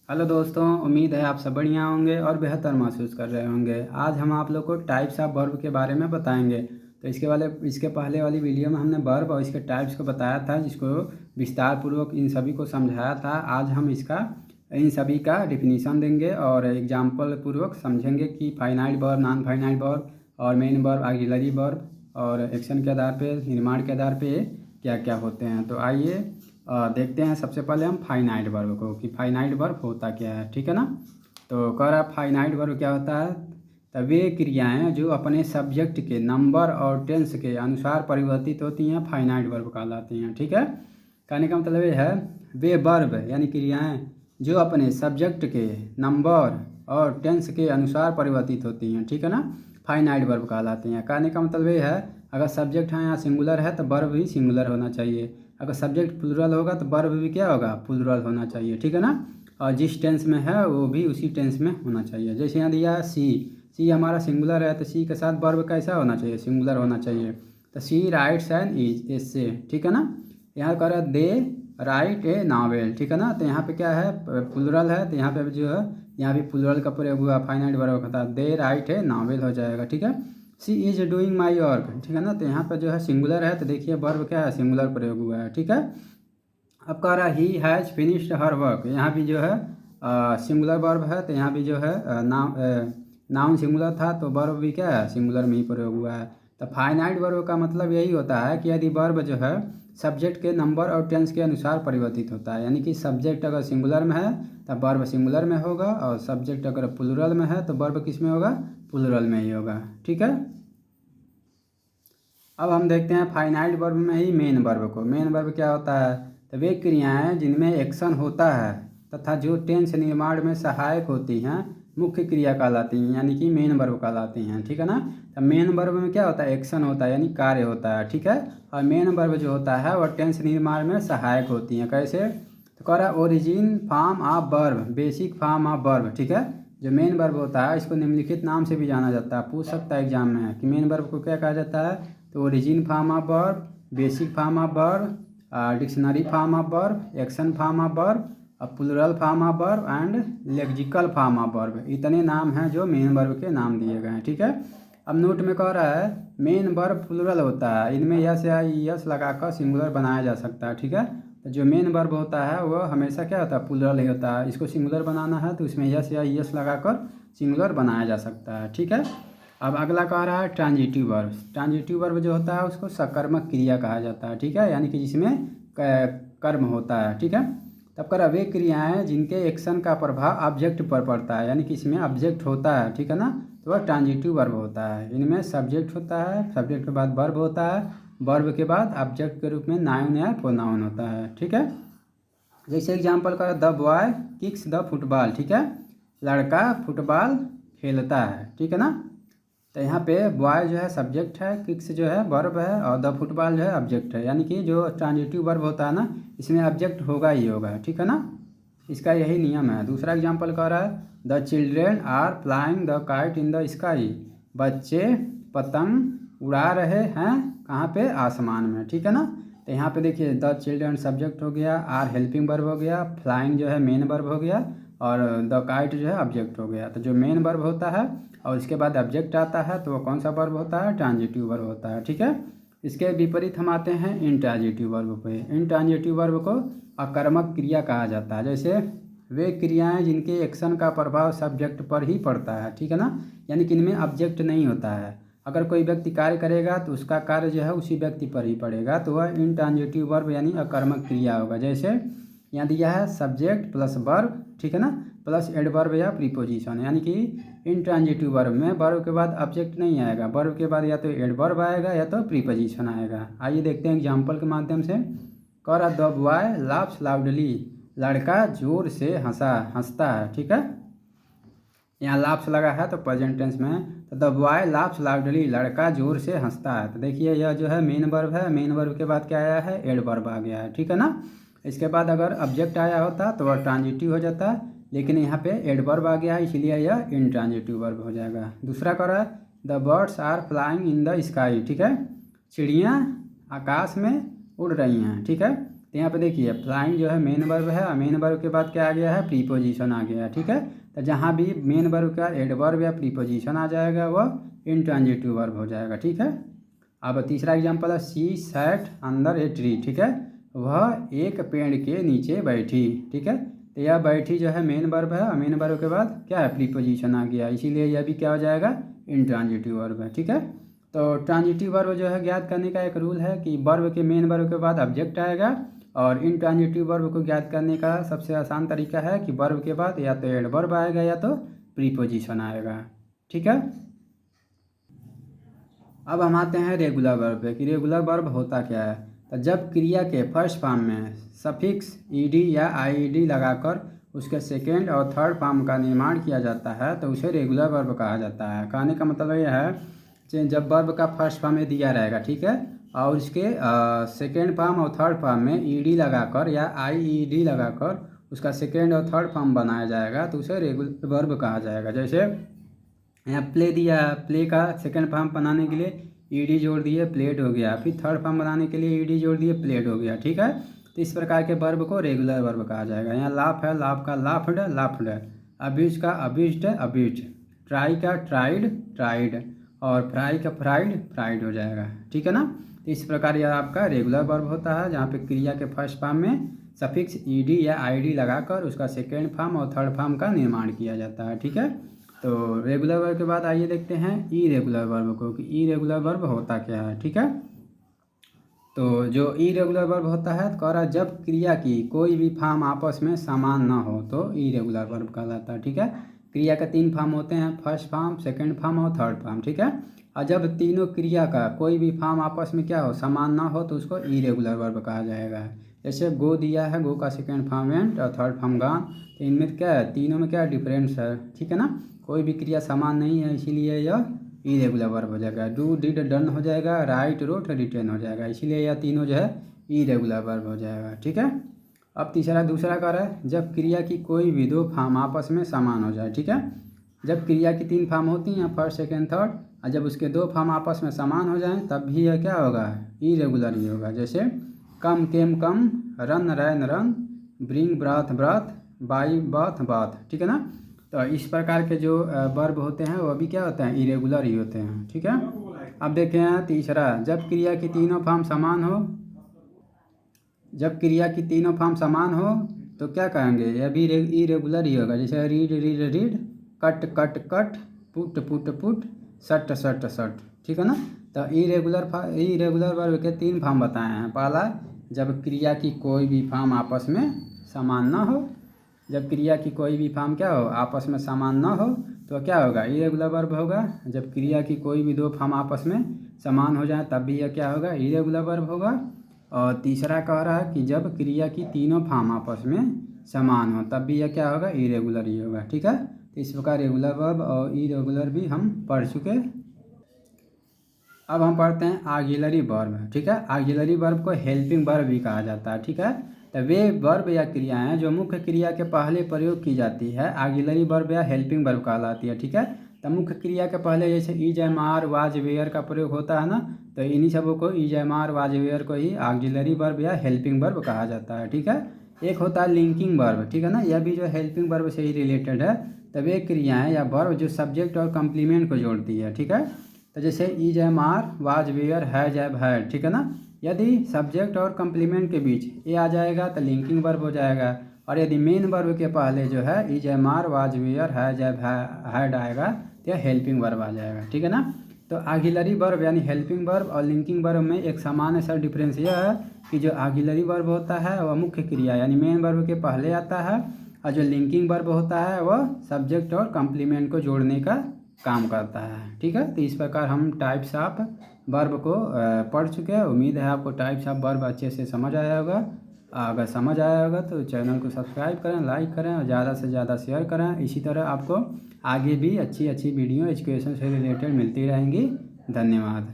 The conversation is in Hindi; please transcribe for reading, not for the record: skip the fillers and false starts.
हेलो दोस्तों, उम्मीद है आप सब बढ़िया होंगे और बेहतर महसूस कर रहे होंगे। आज हम आप लोग को टाइप्स ऑफ वर्ब के बारे में बताएंगे। तो इसके पहले वाली वीडियो में हमने वर्ब और इसके टाइप्स को बताया था, जिसको विस्तार पूर्वक इन सभी को समझाया था। आज हम इन सभी का डिफिनीशन देंगे और एग्जाम्पल पूर्वक समझेंगे कि finite verb, non finite verb और मेन वर्ब, ऑक्सिलरी वर्ब और एक्शन के आधार पे, निर्माण के आधार पे क्या क्या होते हैं। तो आइए देखते हैं। सबसे पहले हम फाइनाइट वर्ब को कि फाइनाइट वर्ब होता क्या है, ठीक है ना। तो कह रहा फाइनाइट वर्ब क्या होता है। तो वे क्रियाएं जो अपने सब्जेक्ट के नंबर और टेंस के अनुसार परिवर्तित होती हैं फाइनाइट वर्ब कहलाती हैं, ठीक है। कहने का मतलब ये है, वे वर्ब यानी क्रियाएं जो अपने सब्जेक्ट के नंबर और टेंस के अनुसार परिवर्तित होती हैं, ठीक है ना, फाइनाइट वर्ब कहलाती हैं। कहने का मतलब ये है, अगर सब्जेक्ट है यहाँ सिंगुलर है तो वर्ब भी सिंगुलर होना चाहिए। अगर सब्जेक्ट प्लूरल होगा तो वर्ब भी क्या होगा, प्लूरल होना चाहिए, ठीक है ना। और जिस टेंस में है वो भी उसी टेंस में होना चाहिए। जैसे यहाँ दिया है सी हमारा सिंगुलर है तो सी के साथ वर्ब कैसा होना चाहिए, सिंगुलर होना चाहिए। तो सी राइट्स एन इज, इससे, ठीक है ना। यहाँ कर दे राइट ए नावेल, ठीक है ना। तो यहाँ पे क्या है, प्लूरल है, तो यहाँ पे जो है यहाँ भी प्लूरल का प्रयोग हुआ, फाइनाइट वर्ब का था, दे राइट ए नावेल हो जाएगा, ठीक है। सी इज डूइंग माई वर्क, ठीक है ना। तो यहाँ पर जो है सिंगुलर है, तो देखिए वर्ब क्या है, सिंगुलर प्रयोग हुआ है, ठीक है। अब कह रहा he has finished her work, यहाँ भी जो है सिंगुलर वर्ब है, तो यहाँ भी जो है नाउन सिंगुलर था तो वर्ब भी क्या है, सिंगुलर में ही प्रयोग हुआ है। तो फाइनाइट वर्ब का मतलब यही होता है कि यदि वर्ब जो है सब्जेक्ट के नंबर और टेंस के अनुसार परिवर्तित होता है। यानी कि सब्जेक्ट अगर सिंगुलर में है तब वर्ब सिंगुलर में होगा, और सब्जेक्ट अगर प्लूरल में है तो वर्ब किस में होगा, प्लूरल में ही होगा, ठीक है। अब हम देखते हैं फाइनाइट वर्ब में ही मेन वर्ब को। मेन वर्ब क्या होता है, तो वे क्रियाएं जिनमें एक्शन होता है तथा जो टेंस निर्माण में सहायक होती हैं मुख्य क्रिया कहलाती हैं, यानी कि मेन वर्ब कहलाती हैं, ठीक है ना। तो मेन वर्ब में क्या होता है, एक्शन होता है यानी कार्य होता है, ठीक है। और मेन वर्ब जो होता है वह टेंस निर्माण में सहायक होती हैं। कैसे, तो कह रहा origin form of verb, basic form of verb, ठीक है। जो मेन वर्ब होता है इसको निम्नलिखित नाम से भी जाना जाता है, पूछ सकता है एग्जाम में कि मेन वर्ब को क्या कहा जाता है। तो origin form of verb, basic form of verb, dictionary form of verb, action form of verb, plural form of verb and lexical form of verb. इतने नाम हैं जो मेन वर्ब के नाम दिए गए हैं, ठीक है। अब नोट में कह रहा है मेन वर्ब प्लूरल होता है, इनमें यस या यस लगाकर सिंगुलर बनाया जा सकता है, ठीक है। तो जो मेन वर्ब होता है वो हमेशा क्या होता है, प्लूरल ही होता है। इसको सिंगुलर बनाना है तो उसमें यस या यस लगाकर सिंगुलर बनाया जा सकता है, ठीक है। अब अगला कह रहा है ट्रांजिटिव वर्ब। ट्रांजिटिव वर्ब जो होता है उसको सकर्मक क्रिया कहा जाता है, ठीक है, यानी कि जिसमें कर्म होता है, ठीक है। तब कर वे क्रियाएं जिनके एक्शन का प्रभाव ऑब्जेक्ट पर पड़ता है, यानी कि इसमें ऑब्जेक्ट होता है, ठीक है ना। तो वह ट्रांजिटिव वर्ब होता है। इनमें सब्जेक्ट होता है, सब्जेक्ट के बाद वर्ब होता है, वर्ब के बाद ऑब्जेक्ट के रूप में नाउन या प्रोनाउन होता है, ठीक है। जैसे एग्जांपल कर the boy kicks the football, ठीक है, लड़का फुटबॉल खेलता है, ठीक है ना। तो यहाँ पे बॉय जो है सब्जेक्ट है, किक्स जो है वर्ब है, और द फुटबॉल जो है ऑब्जेक्ट है। यानी कि जो ट्रांजिटिव वर्ब होता है ना इसमें ऑब्जेक्ट होगा ही होगा, ठीक है ना। इसका यही नियम है। दूसरा एग्जांपल कह रहा है the children are flying the kite in the sky, बच्चे पतंग उड़ा रहे हैं कहाँ पे, आसमान में, ठीक है ना। तो यहाँ पे देखिए द चिल्ड्रेन सब्जेक्ट हो गया, आर हेल्पिंग वर्ब हो गया, फ्लाइंग जो है मेन वर्ब हो गया, और द काइट जो है ऑब्जेक्ट हो गया। तो जो मेन वर्ब होता है और इसके बाद ऑब्जेक्ट आता है तो वो कौन सा वर्ब होता है, ट्रांजिटिव वर्ब होता है, ठीक है। इसके विपरीत हम आते हैं इंट्रांजिटिव वर्ब पे। इंट्रांजिटिव वर्ब को अकर्मक क्रिया कहा जाता है। जैसे वे क्रियाएं जिनके एक्शन का प्रभाव सब्जेक्ट पर ही पड़ता है, ठीक है ना, यानी कि इनमें ऑब्जेक्ट नहीं होता है। अगर कोई व्यक्ति कार्य करेगा तो उसका कार्य जो है उसी व्यक्ति पर ही पड़ेगा, तो वह इंट्रांजिटिव वर्ब यानी अकर्मक क्रिया होगा। जैसे यहाँ दिया है सब्जेक्ट प्लस वर्ब, ठीक है ना, प्लस एडवर्ब या प्रीपोजिशन, यानी कि इंट्रांजिटिव वर्ब में वर्ब के बाद ऑब्जेक्ट नहीं आएगा, वर्ब के बाद या तो एडवर्ब आएगा या तो प्रीपोजिशन आएगा। आइए देखते हैं एग्जाम्पल के माध्यम से। कह रहा द बॉय लाफ्स लाउडली, लड़का जोर से हंसता है, ठीक है। यहाँ लाफ्स लगा है तो प्रेजेंट टेंस में है। तो द बॉय लाफ्स लाउडली, लड़का जोर से हंसता है। तो देखिए यह जो है मेन वर्ब है, मेन वर्ब के बाद क्या आया है, एडवर्ब आ गया है, ठीक है ना। इसके बाद अगर ऑब्जेक्ट आया होता तो वह ट्रांजिटिव हो जाता, लेकिन यहाँ पे एडवर्ब आ गया है इसलिए यह इंट्रांजिटिव वर्ब हो जाएगा। दूसरा कह रहा है the birds are flying in the sky, ठीक है, चिड़ियाँ आकाश में उड़ रही हैं, ठीक है। तो यहाँ पे देखिए फ्लाइंग जो है मेन वर्ब है और मेन वर्ब के बाद क्या आ गया है, प्रीपोजिशन आ गया है। ठीक है, तो जहाँ भी मेन वर्ब का एडवर्ब या प्रीपोजिशन आ जाएगा वह इंट्रांजिटिव वर्ब हो जाएगा। ठीक है, अब तीसरा एग्जांपल है she sat under a tree. ठीक है, वह एक पेड़ के नीचे बैठी। ठीक है, तो यह बैठी जो है मेन वर्ब है और मेन वर्ब के बाद क्या है, प्रीपोजिशन आ गया, इसीलिए यह भी क्या हो जाएगा, इंट्रांजिटिव वर्ब है। ठीक है, तो ट्रांजिटिव वर्ब जो है ज्ञात करने का एक रूल है कि वर्ब के मेन वर्ब के बाद ऑब्जेक्ट आएगा, और इंट्रांजिटिव वर्ब को ज्ञात करने का सबसे आसान तरीका है कि वर्ब के बाद या तो एडवर्ब आएगा या तो प्रीपोजिशन आएगा। ठीक है, अब हम आते हैं रेगुलर वर्ब पे कि रेगुलर वर्ब होता क्या है। तो जब क्रिया के फर्स्ट फॉर्म में सफिक्स ईडी या आईईडी लगाकर उसके सेकेंड और थर्ड फॉर्म का निर्माण किया जाता है तो उसे रेगुलर वर्ब कहा जाता है। कहने का मतलब यह है कि जब वर्ब का फर्स्ट फॉर्म में दिया रहेगा, ठीक है, और उसके सेकेंड फॉर्म और थर्ड फॉर्म में ईडी लगाकर या आईईडी लगाकर उसका सेकेंड और थर्ड फॉर्म बनाया जाएगा तो उसे रेगुलर वर्ब कहा जाएगा। जैसे यहाँ प्ले दिया, प्ले का सेकंड फॉर्म बनाने के लिए ईडी जोड़ दिए, प्लेड हो गया, फिर थर्ड फॉर्म बनाने के लिए ईडी जोड़ दिए, प्लेड हो गया। ठीक है, तो इस प्रकार के वर्ब को रेगुलर वर्ब कहा जाएगा। यहाँ लाफ है, लाफ का लाफ्ड, लाफ्ड, अब्यूज का अब्यूज्ड, अब्यूज्ड, ट्राई का ट्राइड, ट्राइड, और फ्राई का फ्राइड, फ्राइड हो जाएगा। ठीक है ना, तो इस प्रकार यह आपका रेगुलर वर्ब होता है जहाँ पे क्रिया के फर्स्ट फॉर्म में सफिक्स ईडी या आईडी लगाकर उसका सेकेंड फॉर्म और थर्ड फॉर्म का निर्माण किया जाता है। ठीक है, तो रेगुलर वर्ब के बाद आइए देखते हैं इरेगुलर वर्ब को कि इरेगुलर वर्ब होता क्या है। ठीक है, तो जो इरेगुलर वर्ब होता है तो कह रहा है जब क्रिया की कोई भी फॉर्म आपस में समान ना हो तो इरेगुलर वर्ब कहलाता है। ठीक है, क्रिया के 3 फॉर्म होते हैं, फर्स्ट फॉर्म, सेकंड फॉर्म और थर्ड फॉर्म। ठीक है, और जब तीनों क्रिया का कोई भी फॉर्म आपस में क्या हो, समान ना हो तो उसको इरेगुलर वर्ब कहा जाएगा। जैसे गो दिया है, गो का सेकंड फॉर्म वेंट और थर्ड फॉर्म गॉन, तो इनमें क्या है, तीनों में क्या डिफरेंस है। ठीक है ना, कोई भी क्रिया समान नहीं है इसीलिए यह इरेगुलर वर्ब हो जाएगा। डू डिड डन हो जाएगा, राइट रोट रिटर्न हो जाएगा, इसीलिए यह तीनों जो है इरेगुलर वर्ब हो जाएगा। ठीक है, अब दूसरा कर रहा है जब क्रिया की कोई भी 2 फॉर्म आपस में समान हो जाए। ठीक है, जब क्रिया की 3 फॉर्म होती हैं, फर्स्ट सेकेंड थर्ड, और जब उसके 2 फॉर्म आपस में समान हो जाएं तब भी यह क्या होगा, इरेगुलर ही होगा। जैसे come came come, run ran run, bring brought brought, buy bought bought. ठीक है ना, तो इस प्रकार के जो वर्ब होते हैं वो भी क्या होते हैं, इरेगुलर ही होते हैं। ठीक है, अब देखें हैं तीसरा, जब क्रिया की तीनों फॉर्म समान हो, जब क्रिया की तीनों फॉर्म समान हो तो क्या कहेंगे, यह भी इरेगुलर ही होगा। जैसे read read read, cut cut cut, put put put, सट सट सट। ठीक है ना, तो इरेगुलर वर्ब के 3 फॉर्म बताए हैं। पहला, जब क्रिया की कोई भी फॉर्म आपस में समान ना हो, जब क्रिया की कोई भी फॉर्म क्या हो, आपस में समान ना हो तो क्या होगा, इरेगुलर वर्ब होगा। जब क्रिया की कोई भी 2 फॉर्म आपस में समान हो जाए तब भी यह क्या होगा, इरेगुलर वर्ब होगा। और तीसरा कह रहा है कि जब क्रिया की तीनों फॉर्म आपस में समान हो तब भी यह क्या होगा, इरेगुलर ही होगा। ठीक है, तो इस प्रकार रेगुलर वर्ब और इरेगुलर भी हम पढ़ चुके। अब हम पढ़ते हैं ऑक्सिलरी वर्ब। ठीक है, ऑक्सिलरी वर्ब को हेल्पिंग वर्ब भी कहा जाता है। ठीक है, तो वे वर्ब या क्रियाएं जो मुख्य क्रिया के पहले प्रयोग की जाती है ऑक्सिलरी वर्ब या हेल्पिंग वर्ब कहलाती है। ठीक है, तो मुख्य क्रिया के पहले जैसे is am are was were का प्रयोग होता है ना, तो इन्हीं सबों को is am are was were को ही ऑक्सिलरी वर्ब या हेल्पिंग वर्ब कहा जाता है। ठीक है, एक होता है लिंकिंग वर्ब। ठीक है ना, यह भी जो हेल्पिंग वर्ब से ही रिलेटेड है। तो वे क्रियाएँ या वर्ब जो सब्जेक्ट और कम्प्लीमेंट को जोड़ती है। ठीक है, तो जैसे is am are was were has have had. ठीक है ना, यदि सब्जेक्ट और कम्प्लीमेंट के बीच ए आ जाएगा तो लिंकिंग वर्ब हो जाएगा, और यदि मेन वर्ब के पहले जो है is am are was were has have had आएगा तो हेल्पिंग वर्ब आ जाएगा। ठीक है ना, तो ऑक्सिलरी वर्ब यानी हेल्पिंग वर्ब और लिंकिंग वर्ब में एक सामान्य सा डिफरेंस यह है कि जो ऑक्सिलरी वर्ब होता है वह मुख्य क्रिया यानी मेन वर्ब के पहले आता है, और जो लिंकिंग वर्ब होता है वह सब्जेक्ट और कम्प्लीमेंट को जोड़ने का काम करता है। ठीक है, तो इस प्रकार हम टाइप्स ऑफ वर्ब को पढ़ चुके हैं। उम्मीद है आपको टाइप्स ऑफ वर्ब अच्छे से समझ आया होगा। अगर समझ आया होगा तो चैनल को सब्सक्राइब करें, लाइक करें और ज़्यादा से ज़्यादा शेयर करें। इसी तरह आपको आगे भी अच्छी अच्छी वीडियो एजुकेशन से रिलेटेड मिलती रहेंगी। धन्यवाद।